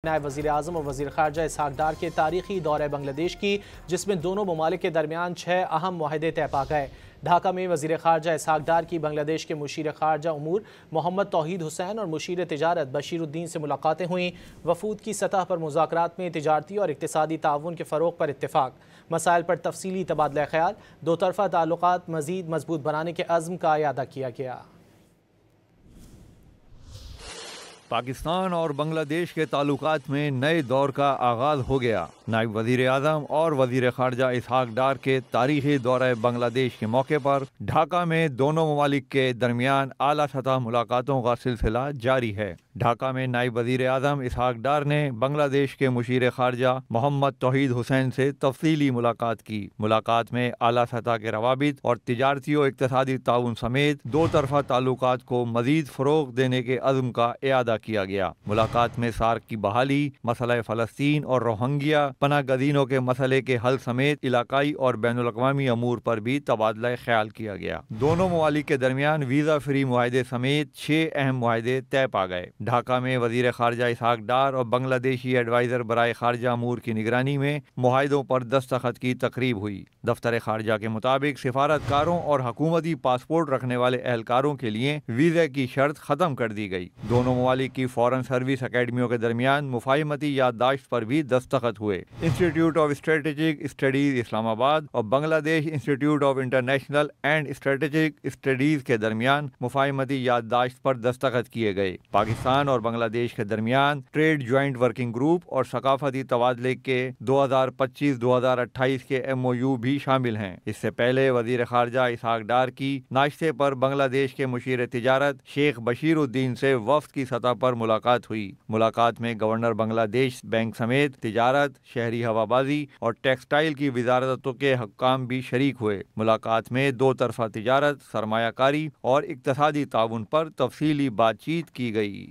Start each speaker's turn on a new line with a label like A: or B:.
A: نائب وزیر اعظم اور وزیر خارجہ اسحاق ڈار کے تاریخی دورہ بنگلہ دیش کی، جس میں دونوں ممالک کے درمیان 6 اہم معاہدے طے پا گئے۔ ڈھاکہ میں وزیر خارجہ اسحاق ڈار کی بنگلہ دیش کے مشیر خارجہ امور محمد توحید حسین اور مشیر تجارت بشیر الدین سے ملاقاتیں ہوئیں۔ وفود کی سطح پر مذاکرات میں تجارتی اور اقتصادی تعاون کے فروغ پر اتفاق، مسائل پر تفصیلی تبادلہ خیال، دو طرفہ تعلقات مزید مضبوط بنانے کے عزم کا اعادہ کیا گیا۔
B: پاکستان اور بنگلہ دیش کے تعلقات میں نئے دور کا آغاز ہو گیا۔ نائب وزیر اعظم اور وزیر خارجہ اسحاق ڈار کے تاریخی دورہ بنگلہ دیش کے موقع پر ڈھاکہ میں دونوں ممالک کے درمیان اعلیٰ سطح ملاقاتوں کا سلسلہ جاری ہے۔ ڈھاکہ میں نائب وزیر اعظم اسحاق ڈار نے بنگلہ دیش کے مشیر خارجہ محمد توحید حسین سے تفصیلی ملاقات کی۔ ملاقات میں اعلیٰ سطح کے روابط اور تجارتی و اقتصادی تعاون سمیت دو طرفہ تعلقات کو مزید فروغ دینے کے عزم کا اعادہ کیا گیا۔ ملاقات میں سارک کی بحالی، مسئلہ فلسطین اور روہنگیا پناہ گزینوں کے مسئلے کے حل سمیت علاقائی اور بین الاقوامی امور پر بھی تبادلہ خیال کیا گیا۔ دونوں ممالک کے درمیان ویزا فری معاہدے سمیت 6 اہم معاہدے طے پا گئے۔ ڈھاکہ میں وزیر خارجہ اسحاق ڈار اور بنگلہ دیشی ایڈوائزر برائے خارجہ امور کی نگرانی میں معاہدوں پر دستخط کی تقریب ہوئی۔ دفتر خارجہ کے مطابق سفارتکاروں اور حکومتی پاسپورٹ رکھنے والے اہلکاروں کے لیے ویزے کی شرط ختم کر دی گئی۔ دونوں ممالک کی فورن سروس اکیڈمیوں کے درمیان مفاہمتی یادداشت پر بھی دستخط ہوئے۔ انسٹی ٹیوٹ آف اسٹریٹجک اسٹڈیز اسلام آباد اور بنگلہ دیش انسٹی ٹیوٹ of international and strategic studies کے درمیان مفاہمتی یادداشت پر دستخط کیے گئے۔ پاکستان اور بنگلہ دیش کے درمیان ٹریڈ جوائنٹ ورکنگ گروپ اور ثقافتی تبادلے کے 2025-2028 کے MOU بھی شامل ہیں۔ اس سے پہلے وزیر خارجہ اسحاق ڈار کی ناشتے پر بنگلہ دیش کے مشیر تجارت شیخ بشیر الدین سے وفد کی سطح پر ملاقات ہوئی۔ ملاقات میں گورنر بنگلہ دیش بینک سمیت تجارت، شہری ہوابازی اور ٹیکسٹائل کی وزارتوں کے حکام بھی شریک ہوئے۔ ملاقات میں دو طرفہ تجارت، سرمایہ کاری اور اقتصادی تعاون پر تفصیلی بات چیت کی گئی۔